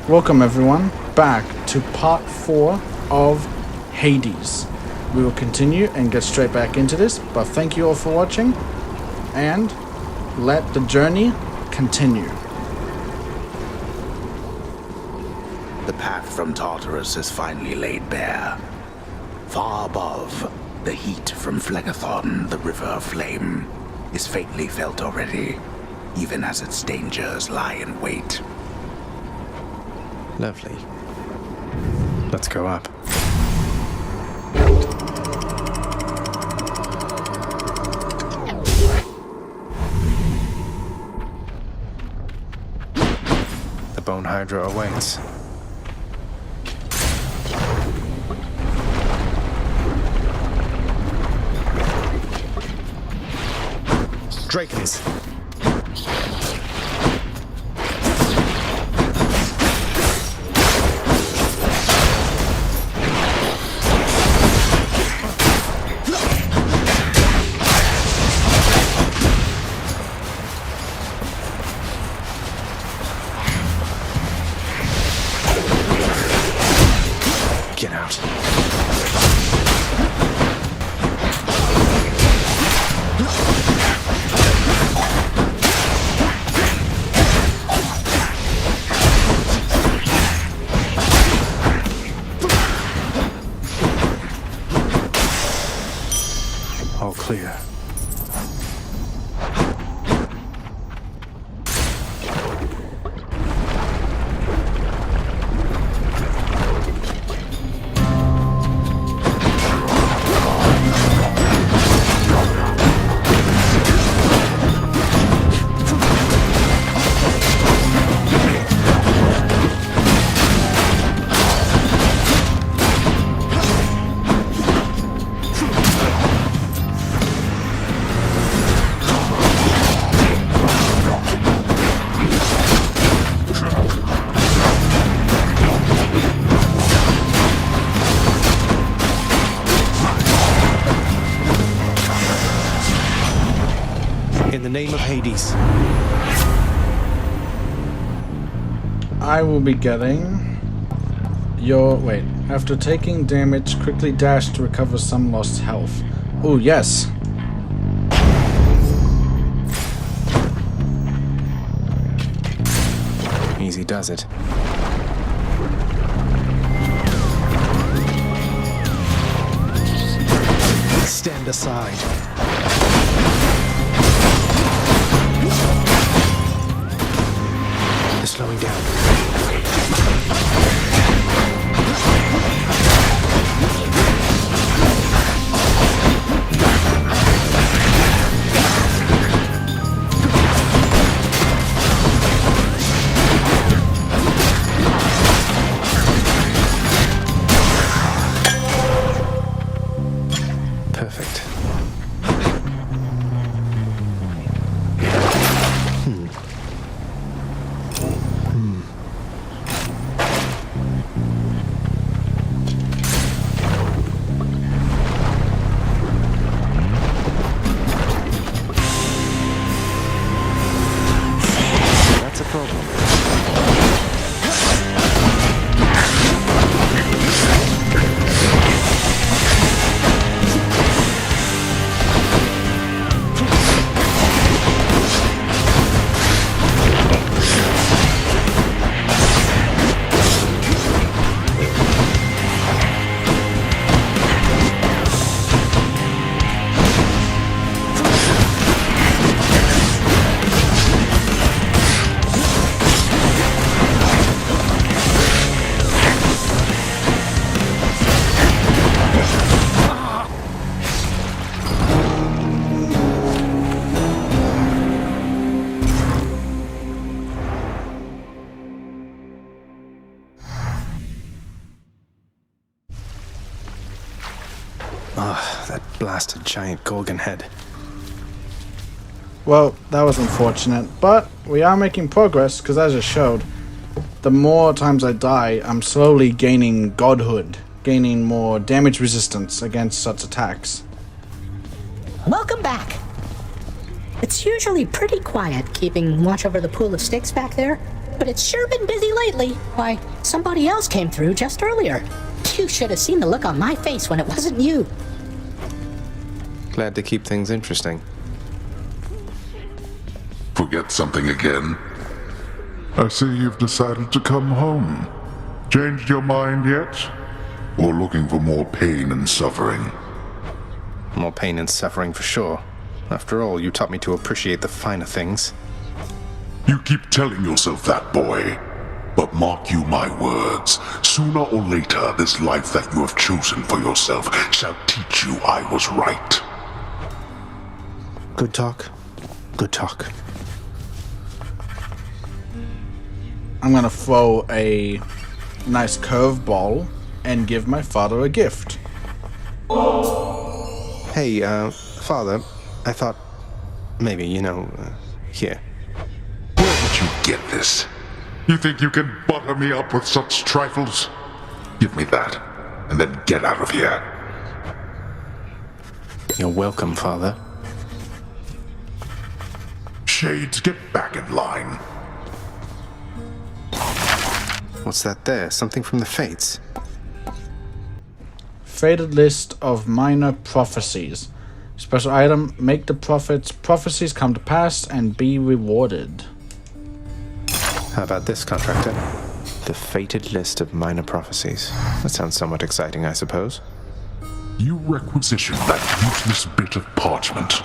Welcome everyone back to part 4 of Hades. We will continue and get straight back into this, but thank you all for watching, and let the journey continue. The path from Tartarus is finally laid bare. Far above, the heat from Phlegethon, the river of flame, is faintly felt already, even as its dangers lie in wait. Lovely. Let's go up. The Bone Hydra awaits. Drakens. Get out. All clear. In the name of Hades. I will be getting your... wait. After taking damage, quickly dash to recover some lost health. Oh, yes. Easy does it. Stand aside. They're slowing down. Perfect. That's a problem. That blasted giant Gorgon head. Well, that was unfortunate, but we are making progress, because as I showed, the more times I die, I'm slowly gaining godhood, gaining more damage resistance against such attacks. Welcome back. It's usually pretty quiet keeping watch over the pool of sticks back there, but it's sure been busy lately. Why, somebody else came through just earlier. You should have seen the look on my face when it wasn't you. Glad to keep things interesting. Forget something again? I see you've decided to come home. Changed your mind yet? Or looking for more pain and suffering? More pain and suffering for sure. After all, you taught me to appreciate the finer things. You keep telling yourself that, boy. But mark you my words, sooner or later this life that you have chosen for yourself shall teach you I was right. Good talk. Good talk. I'm gonna throw a nice curveball and give my father a gift. Hey, Father, I thought maybe, here. Where did you get this? You think you can butter me up with such trifles? Give me that, and then get out of here. You're welcome, Father. Shades, get back in line. What's that there? Something from the Fates? Fated list of minor prophecies. Special item, make the prophecies come to pass and be rewarded. How about this, contractor? The fated list of minor prophecies. That sounds somewhat exciting, I suppose. You requisition that useless bit of parchment.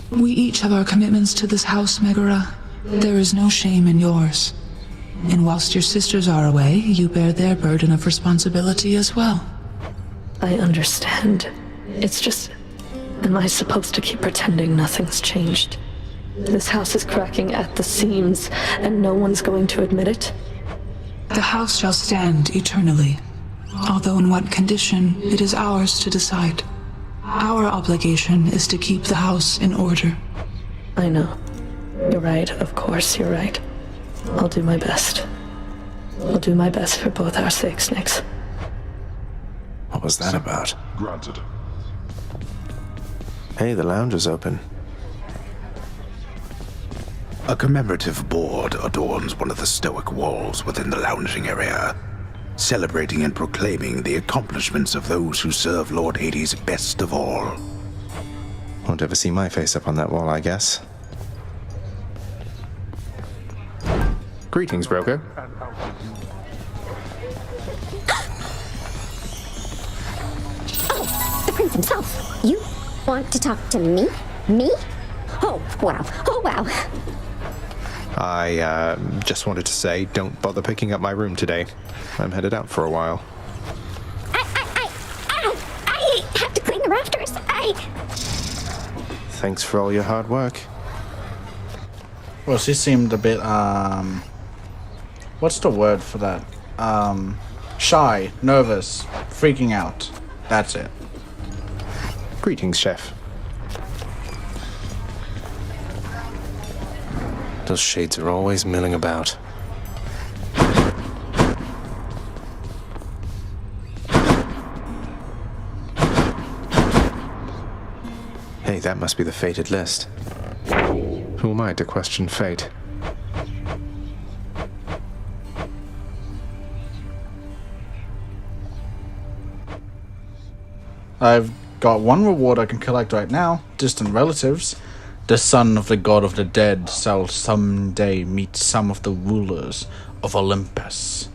We each have our commitments to this house, Megara. There is no shame in yours. And whilst your sisters are away, you bear their burden of responsibility as well. I understand. It's just... Am I supposed to keep pretending nothing's changed? This house is cracking at the seams, and no one's going to admit it? The house shall stand eternally. Although in what condition, it is ours to decide. Our obligation is to keep the house in order. I know. You're right, of course you're right. I'll do my best. I'll do my best for both our sakes, Nix. What was that about? Granted. Hey, the lounge is open. A commemorative board adorns one of the stoic walls within the lounging area, celebrating and proclaiming the accomplishments of those who serve Lord Hades best of all. Won't ever see my face up on that wall, I guess. Greetings, broker. Oh, the prince himself. You want to talk to me? Me? Oh, wow. Oh, wow. I, just wanted to say, don't bother picking up my room today. I'm headed out for a while. I have to clean the rafters. Thanks for all your hard work. Well, she seemed a bit, what's the word for that? Shy, nervous, freaking out. That's it. Greetings, chef. Those shades are always milling about. Hey, that must be the fated list. Who am I to question fate? I've got one reward I can collect right now. Distant relatives. The son of the god of the dead shall someday meet some of the rulers of Olympus.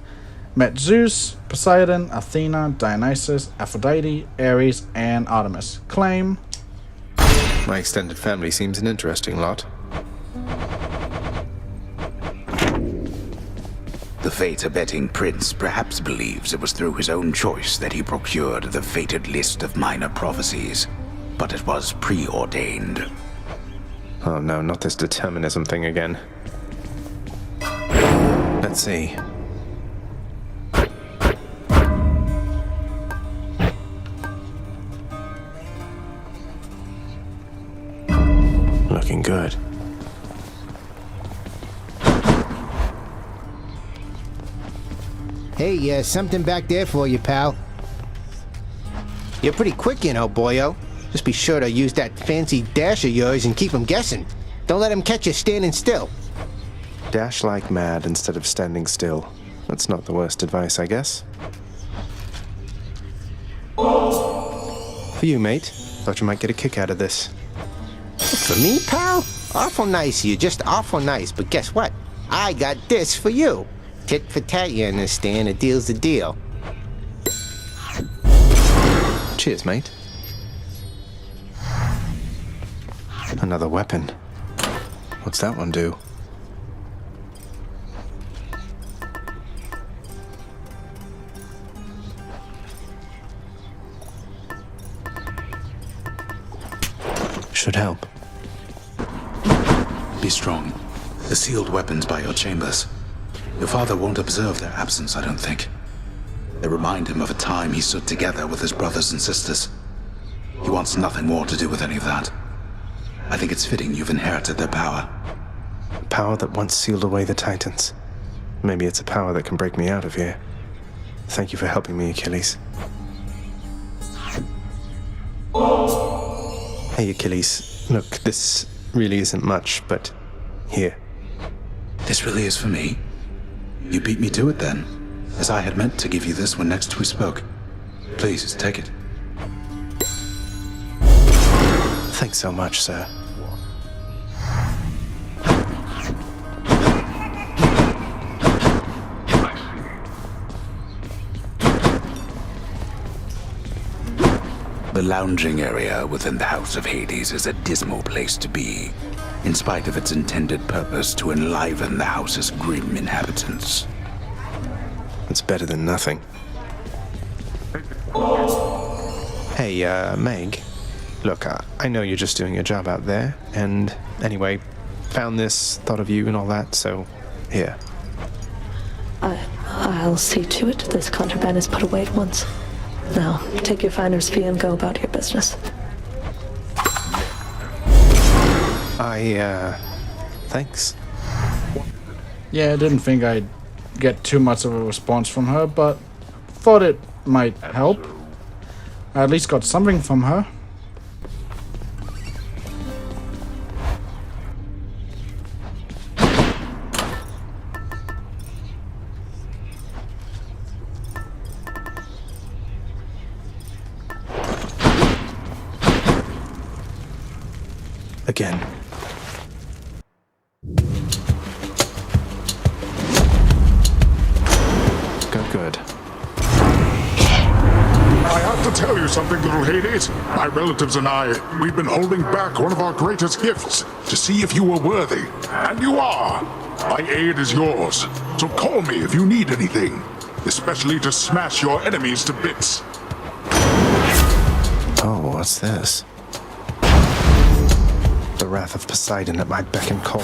Met Zeus, Poseidon, Athena, Dionysus, Aphrodite, Ares, and Artemis. Claim. My extended family seems an interesting lot. The fate-abetting prince perhaps believes it was through his own choice that he procured the fated list of minor prophecies, but it was preordained. Oh no, not this determinism thing again. Let's see. Looking good. Hey, something back there for you, pal. You're pretty quick, boyo. Just be sure to use that fancy dash of yours and keep 'em guessing. Don't let 'em catch you standing still. Dash like mad instead of standing still. That's not the worst advice, I guess. For you, mate. Thought you might get a kick out of this. For me, pal? Awful nice of you, just awful nice. But guess what? I got this for you. Tit for tat, you understand? A deal's a deal. Cheers, mate. Another weapon. What's that one do? Should help. Be strong. The sealed weapons by your chambers. Your father won't observe their absence, I don't think. They remind him of a time he stood together with his brothers and sisters. He wants nothing more to do with any of that. I think it's fitting you've inherited their power. A power that once sealed away the Titans. Maybe it's a power that can break me out of here. Thank you for helping me, Achilles. Hey, Achilles. Look, this really isn't much, but here. This really is for me? You beat me to it then, as I had meant to give you this when next we spoke. Please, take it. Thanks so much, sir. The lounging area within the House of Hades is a dismal place to be, in spite of its intended purpose to enliven the house's grim inhabitants. It's better than nothing. Hey, Meg. Look, I know you're just doing your job out there, and anyway, found this, thought of you and all that, so here. I'll see to it this contraband is put away at once. Now, take your finder's fee and go about your business. Thanks. Yeah, I didn't think I'd get too much of a response from her, but thought it might help. I at least got something from her. Again. Good. I have to tell you something, little Hades. My relatives and I, we've been holding back one of our greatest gifts to see if you were worthy. And you are. My aid is yours. So call me if you need anything, especially to smash your enemies to bits. Oh, what's this? The wrath of Poseidon at my beck and call.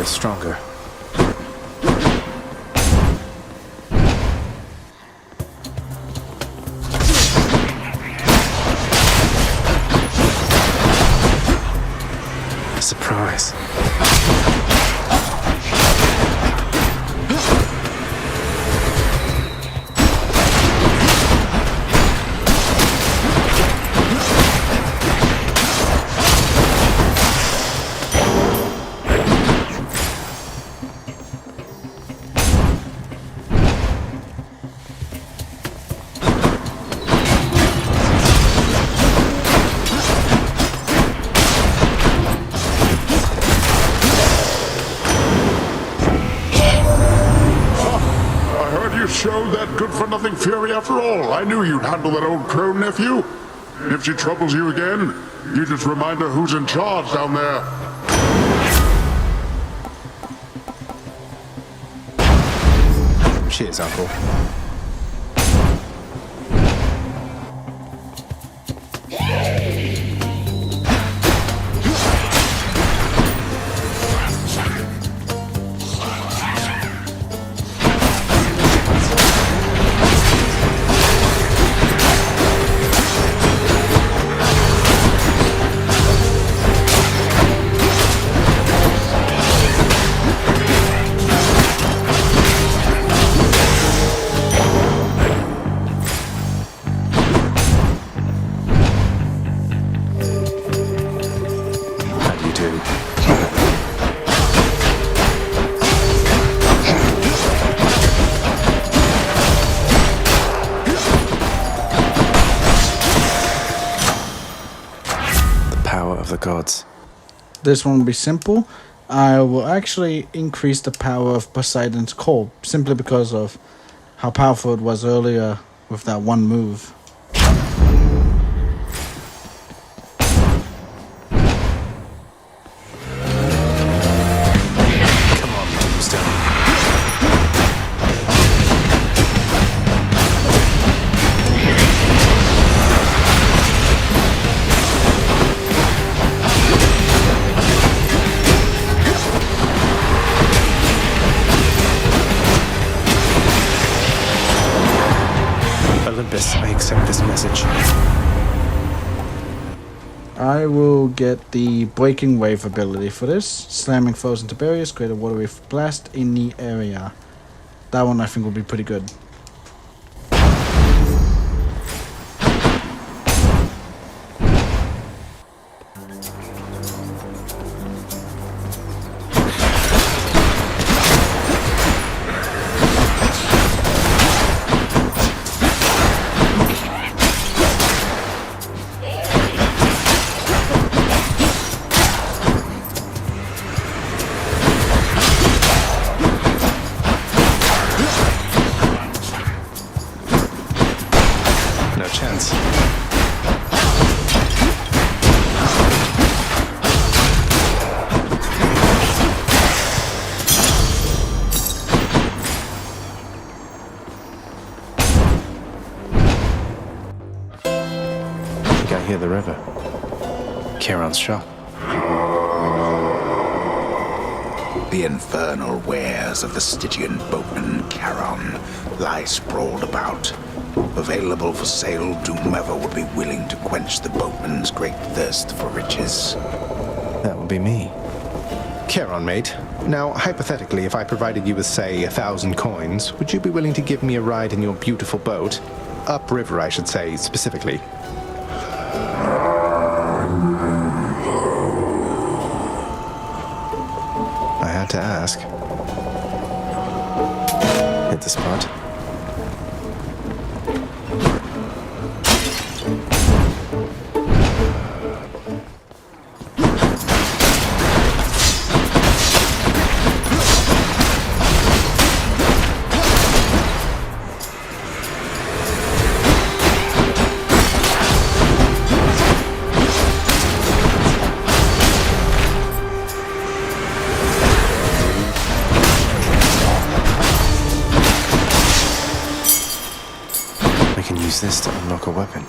Stronger. Surprise. Showed that good-for-nothing fury after all. I knew you'd handle that old crone, nephew. If she troubles you again, you just remind her who's in charge down there. Cheers, Uncle. How do you do? The power of the gods. This one will be simple. I will actually increase the power of Poseidon's core, simply because of how powerful it was earlier with that one move. Come on, Tombstone. Olympus, I accept this message. I will get the Breaking Wave ability for this. Slamming foes into barriers, create a water wave blast in the area. That one I think will be pretty good. No chance. I think I hear the river. Charon's shop. The infernal wares of the Stygian boatman Charon lie sprawled about. Available for sale to whomever would be willing to quench the boatman's great thirst for riches. That would be me. Charon, mate. Now, hypothetically, if I provided you with, say, 1,000 coins, would you be willing to give me a ride in your beautiful boat? Upriver, I should say, specifically. I had to ask. Hit the spot. We can use this to unlock a weapon.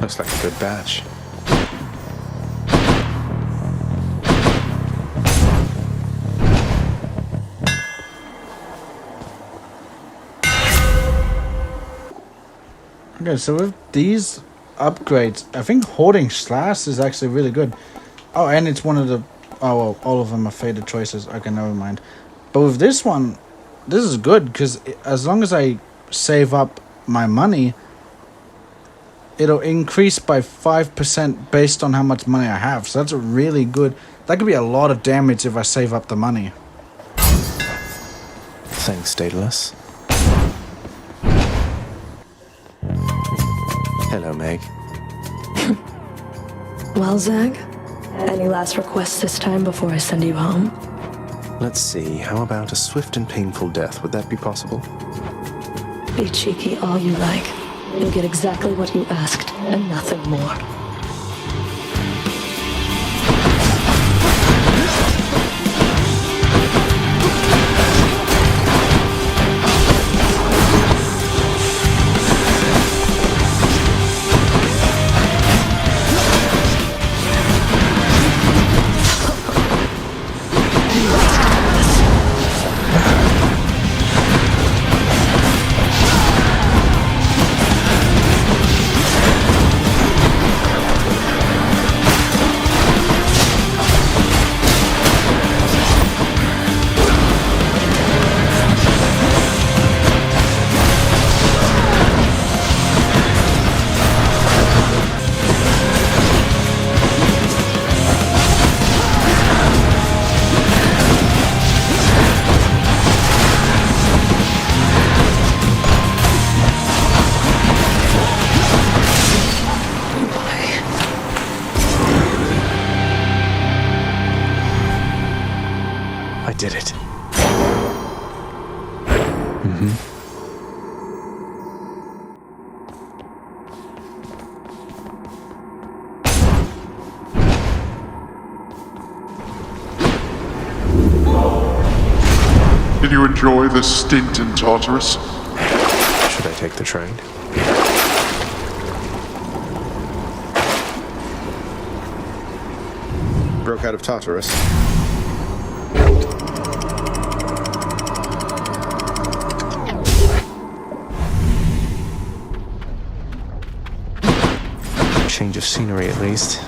Looks like a good batch. Okay, so with these upgrades, I think Hoarding Slash is actually really good. Oh, and it's one of the... Oh, well, all of them are faded choices. Okay, never mind. But with this one, this is good, because as long as I save up my money, it'll increase by 5% based on how much money I have. So that's a really good... That could be a lot of damage if I save up the money. Thanks, Daedalus. Well, Zag, any last requests this time before I send you home? Let's see, how about a swift and painful death? Would that be possible? Be cheeky all you like. You'll get exactly what you asked, and nothing more. I did it. Did you enjoy the stint in Tartarus? Should I take the train? Broke out of Tartarus. Change of scenery, at least.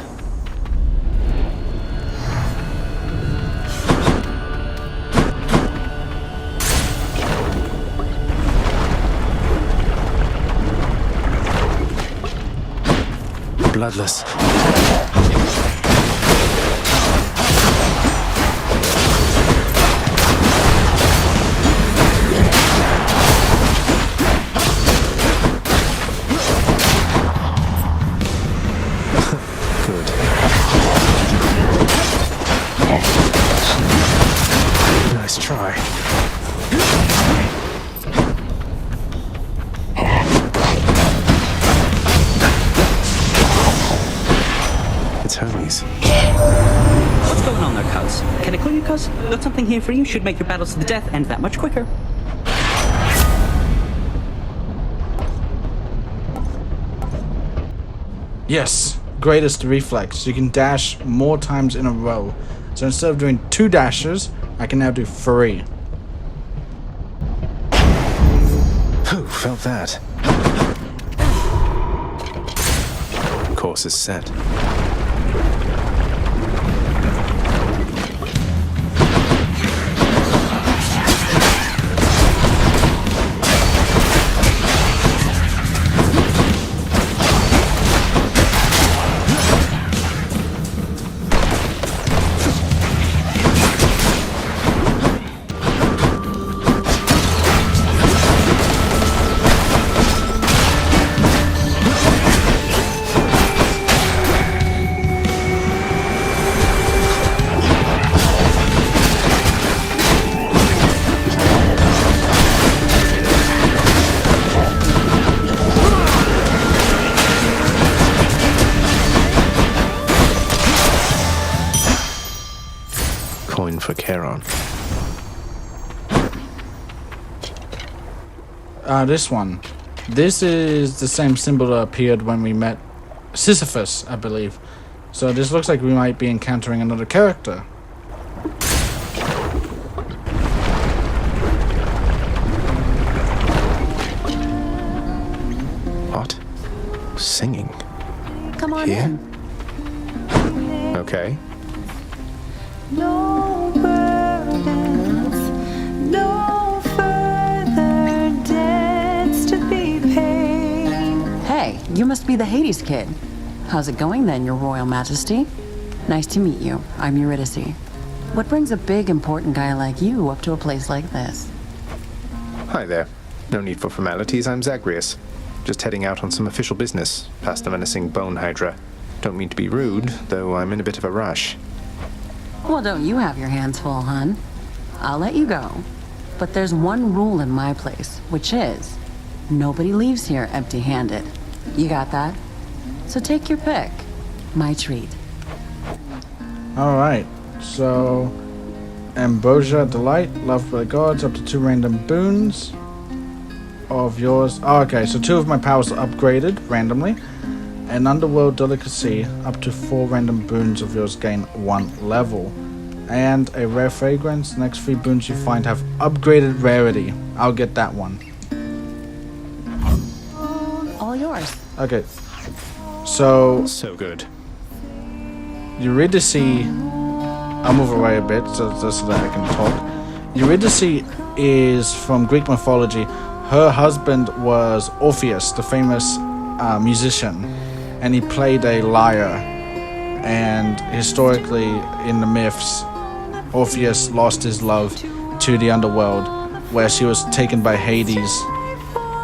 Bloodless. Good. Nice try. It's Hermes. What's going on there, cuz? Can I call you cuz? Got something here for you. Should make your battles to the death end that much quicker. Yes, greatest reflex. You can dash more times in a row. So instead of doing 2 dashes, I can now do 3. Who felt that? Course is set. Coin for Charon. This one. This is the same symbol that appeared when we met Sisyphus, I believe. So this looks like we might be encountering another character. What? Singing? Come on Here? in. Okay. No burdens, no further debts to be paid. Hey, you must be the Hades kid. How's it going then, Your Royal Majesty? Nice to meet you. I'm Eurydice. What brings a big, important guy like you up to a place like this? Hi there. No need for formalities, I'm Zagreus. Just heading out on some official business, past the menacing bone hydra. Don't mean to be rude, though I'm in a bit of a rush. Well, don't you have your hands full, hun? I'll let you go. But there's one rule in my place, which is nobody leaves here empty-handed. You got that? So take your pick. My treat. Alright, so Ambrosia, Delight, Loved by the Gods, up to 2 random boons of yours. Oh, okay, so 2 of my powers are upgraded randomly. And Underworld Delicacy, up to 4 random boons of yours gain 1 level. And a Rare Fragrance, the next 3 boons you find have upgraded rarity. I'll get that one. All yours. Okay, so So good. Eurydice, I'll move away a bit so that I can talk. Eurydice is from Greek mythology. Her husband was Orpheus, the famous musician, and he played a lyre. And historically, in the myths, Orpheus lost his love to the underworld, where she was taken by Hades.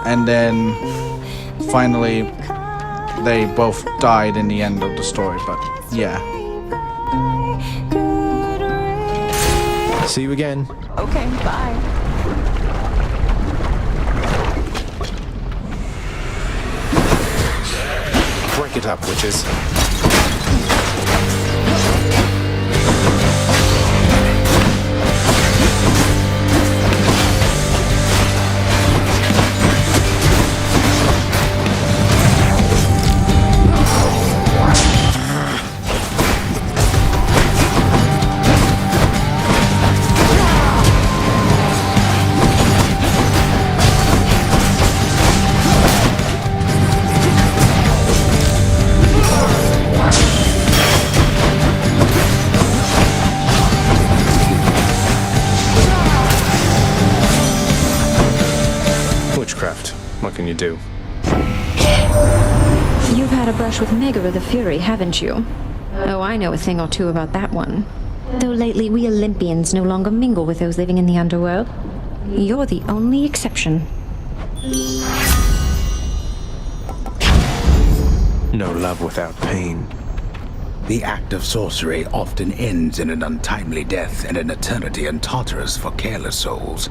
And then finally, they both died in the end of the story, but yeah. See you again. Okay, bye. Break it up, witches. Witchcraft. What can you do? You've had a brush with Megara the Fury, haven't you? Oh, I know a thing or two about that one. Though lately we Olympians no longer mingle with those living in the underworld. You're the only exception. No love without pain. The act of sorcery often ends in an untimely death and an eternity in Tartarus for careless souls,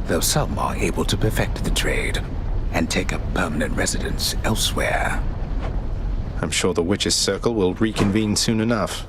though some are able to perfect the trade and take up permanent residence elsewhere. I'm sure the witches' circle will reconvene soon enough.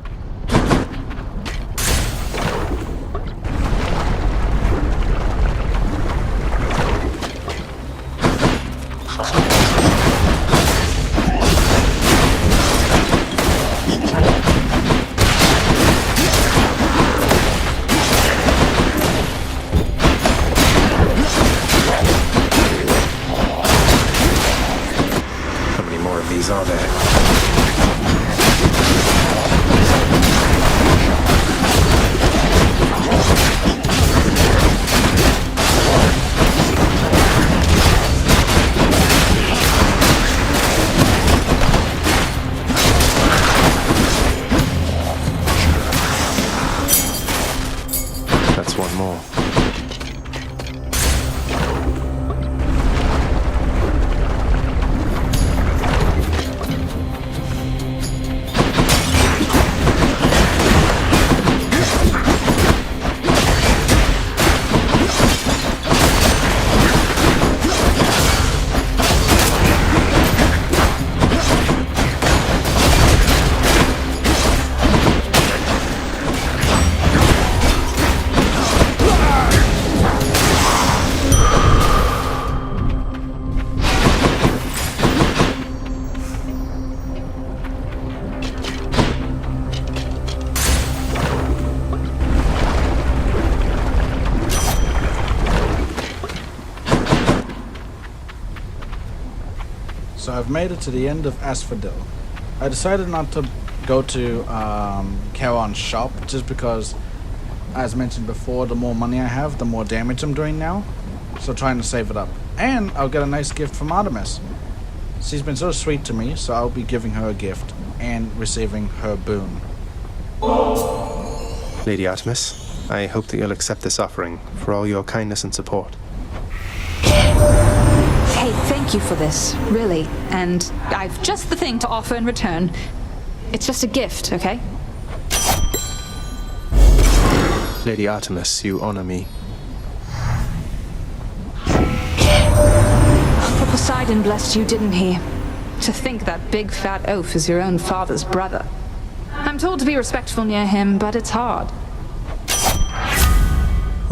How many more of these are there? That's one more. So I've made it to the end of Asphodel. I decided not to go to Charon's shop just because, as mentioned before, the more money I have, the more damage I'm doing now. So trying to save it up. And I'll get a nice gift from Artemis. She's been so sweet to me, so I'll be giving her a gift and receiving her boon. Lady Artemis, I hope that you'll accept this offering for all your kindness and support. Hey, thank you for this, really. And I've just the thing to offer in return. It's just a gift, okay? Lady Artemis, you honor me. But Poseidon blessed you, didn't he? To think that big fat oaf is your own father's brother. I'm told to be respectful near him, but it's hard.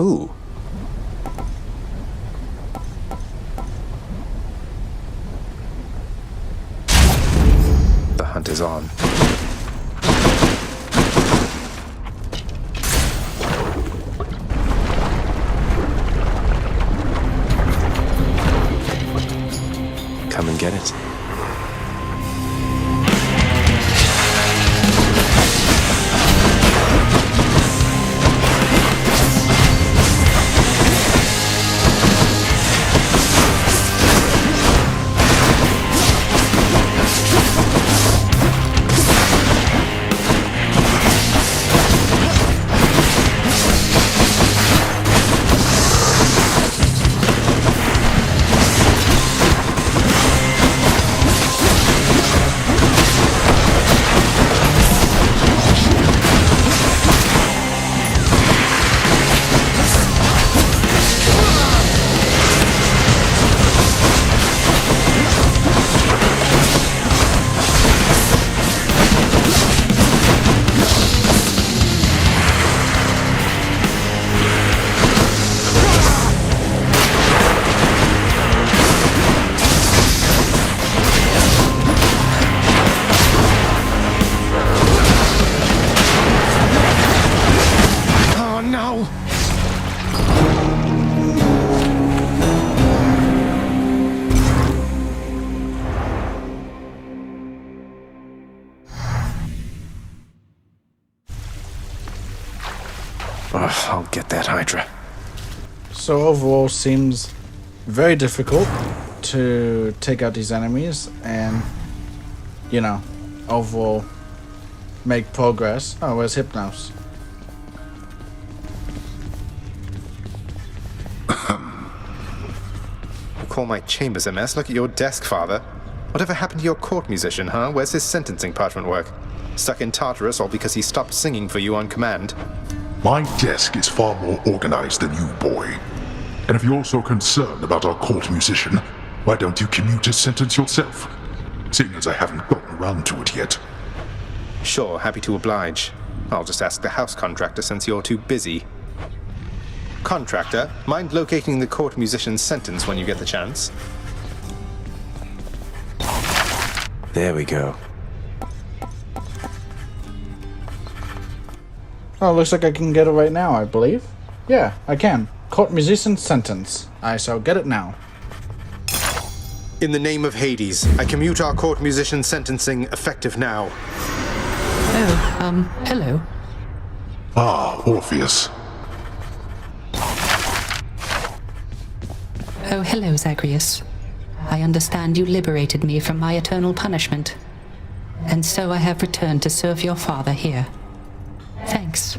Ooh. The hunt is on. Come and get it. I'll get that Hydra. So overall seems very difficult to take out these enemies and, you know, overall make progress. Oh, where's Hypnos? You call my chambers a mess? Look at your desk, Father. Whatever happened to your court musician, huh? Where's his sentencing parchment work? Stuck in Tartarus all because he stopped singing for you on command? My desk is far more organized than you, boy. And if you're so concerned about our court musician, why don't you commute his sentence yourself? Seeing as I haven't gotten around to it yet. Sure, happy to oblige. I'll just ask the house contractor since you're too busy. Contractor, mind locating the court musician's sentence when you get the chance? There we go. Oh, looks like I can get it right now, I believe. Yeah, I can. Court musician sentence. I shall get it now. In the name of Hades, I commute our court musician sentencing effective now. Oh, hello. Ah, Orpheus. Oh, hello, Zagreus. I understand you liberated me from my eternal punishment. And so I have returned to serve your father here. Thanks.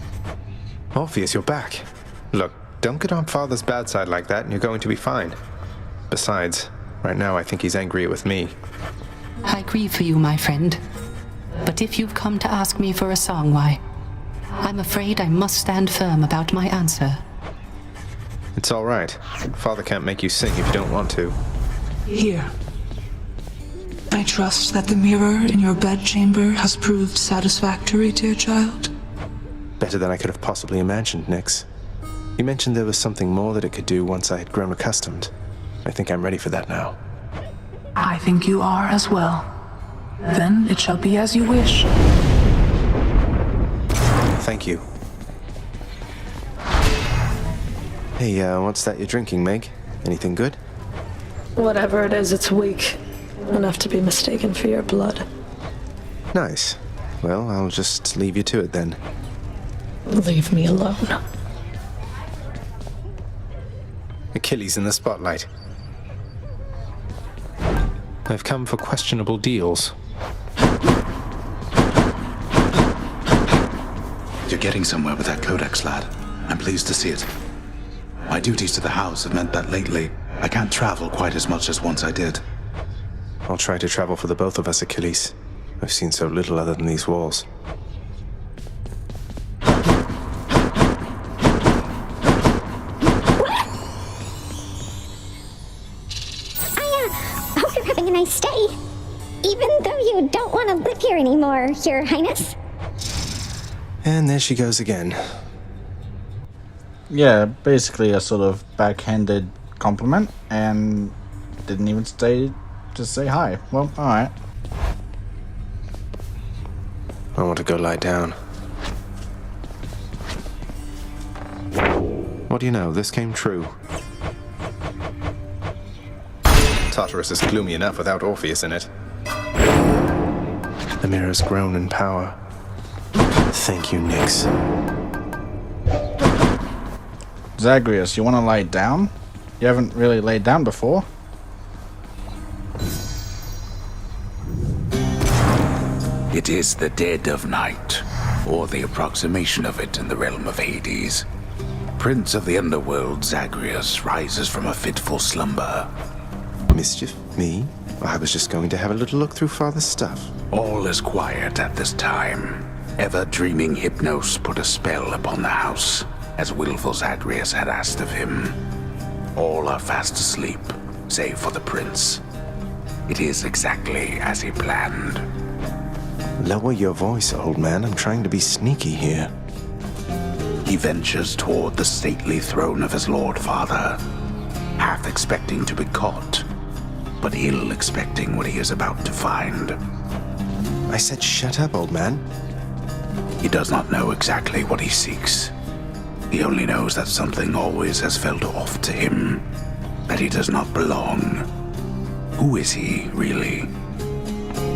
Orpheus, you're back. Look, don't get on Father's bad side like that and you're going to be fine. Besides, right now I think he's angry with me. I grieve for you, my friend. But if you've come to ask me for a song, why, I'm afraid I must stand firm about my answer. It's all right. Father can't make you sing if you don't want to. Here. I trust that the mirror in your bedchamber has proved satisfactory, dear child. Better than I could have possibly imagined, Nyx. You mentioned there was something more that it could do once I had grown accustomed. I think I'm ready for that now. I think you are as well. Then it shall be as you wish. Thank you. Hey, what's that you're drinking, Meg? Anything good? Whatever it is, it's weak. Enough to be mistaken for your blood. Nice. Well, I'll just leave you to it then. Leave me alone. Achilles in the spotlight. I've come for questionable deals. You're getting somewhere with that codex, lad. I'm pleased to see it. My duties to the house have meant that lately, I can't travel quite as much as once I did. I'll try to travel for the both of us, Achilles. I've seen so little other than these walls. I hope you're having a nice stay. Even though you don't want to live here anymore, Your Highness. And there she goes again. Yeah, basically a sort of backhanded compliment, and didn't even stay to say hi. Well, alright. I want to go lie down. What do you know? This came true. Tartarus is gloomy enough without Orpheus in it. The mirror's grown in power. Thank you, Nyx. Zagreus, you want to lie down? You haven't really laid down before. It is the dead of night, or the approximation of it in the realm of Hades. Prince of the underworld, Zagreus, rises from a fitful slumber. Mischief? Me? I was just going to have a little look through Father's stuff. All is quiet at this time. Ever-dreaming Hypnos put a spell upon the house, as willful Zagreus had asked of him. All are fast asleep, save for the prince. It is exactly as he planned. Lower your voice, old man. I'm trying to be sneaky here. He ventures toward the stately throne of his lord father, half expecting to be caught, but ill expecting what he is about to find. I said shut up, old man. He does not know exactly what he seeks. He only knows that something always has felt off to him, that he does not belong. Who is he, really?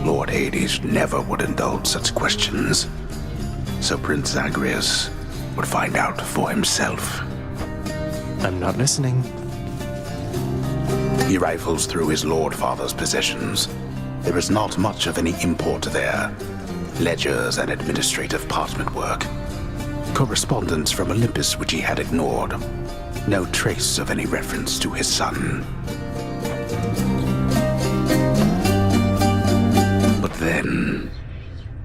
Lord Hades never would indulge such questions, so Prince Zagreus would find out for himself. I'm not listening. He rifles through his lord father's possessions. There is not much of any import there. Ledgers and administrative parchment work. Correspondence from Olympus which he had ignored. No trace of any reference to his son. But then,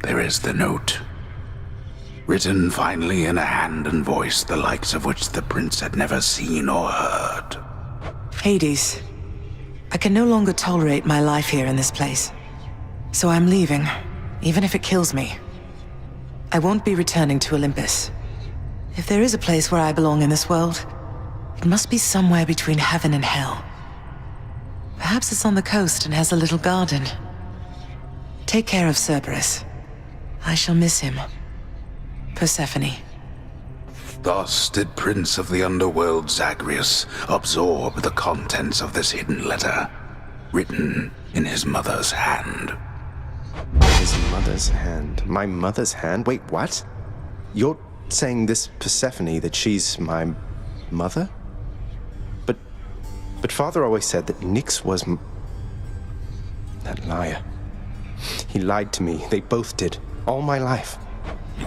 there is the note. Written finally in a hand and voice the likes of which the prince had never seen or heard. Hades, I can no longer tolerate my life here in this place. So I'm leaving, even if it kills me. I won't be returning to Olympus. If there is a place where I belong in this world, it must be somewhere between heaven and hell. Perhaps it's on the coast and has a little garden. Take care of Cerberus. I shall miss him. Persephone. Thus did Prince of the Underworld Zagreus absorb the contents of this hidden letter, written in his mother's hand. His mother's hand? My mother's hand? Wait, what? You're saying this Persephone, that she's my mother? But Father always said that Nyx was that liar. He lied to me. They both did. All my life.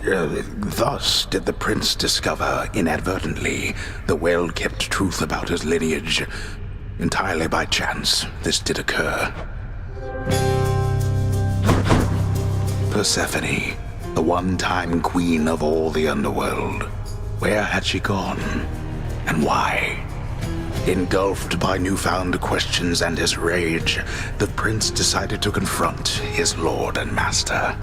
Thus did the prince discover, inadvertently, the well-kept truth about his lineage. Entirely by chance, this did occur. Persephone, the one-time queen of all the underworld. Where had she gone? And why? Engulfed by newfound questions and his rage, the prince decided to confront his lord and master.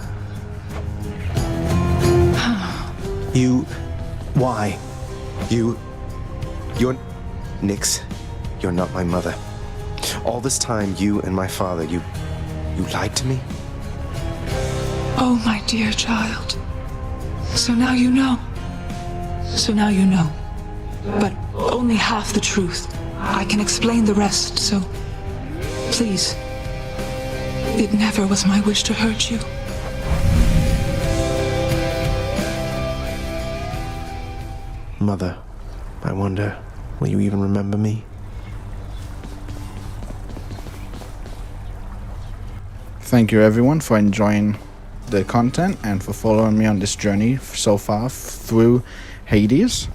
Why? You're... Nyx, you're not my mother. All this time, you and my father, you lied to me? Oh, my dear child. So now you know. So now you know. But only half the truth. I can explain the rest, so... Please. It never was my wish to hurt you. Mother, I wonder, will you even remember me? Thank you everyone for enjoying the content and for following me on this journey so far through Hades.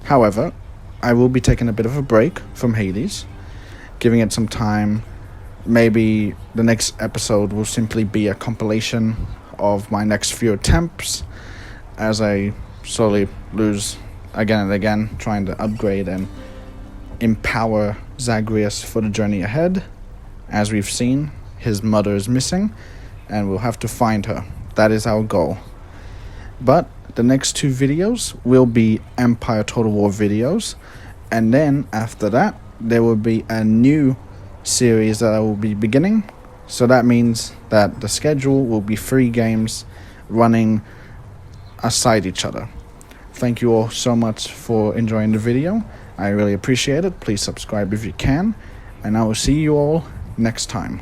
However, I will be taking a bit of a break from Hades, giving it some time maybe the next episode will simply be a compilation of my next few attempts as I slowly lose again and again, trying to upgrade and empower Zagreus for the journey ahead. As we've seen, his mother is missing, and we'll have to find her. That is our goal. But the next 2 videos will be Empire Total War videos, and then after that, there will be a new series that I will be beginning. So that means that the schedule will be 3 games running aside each other. Thank you all so much for enjoying the video. I really appreciate it. Please subscribe if you can, and I will see you all next time.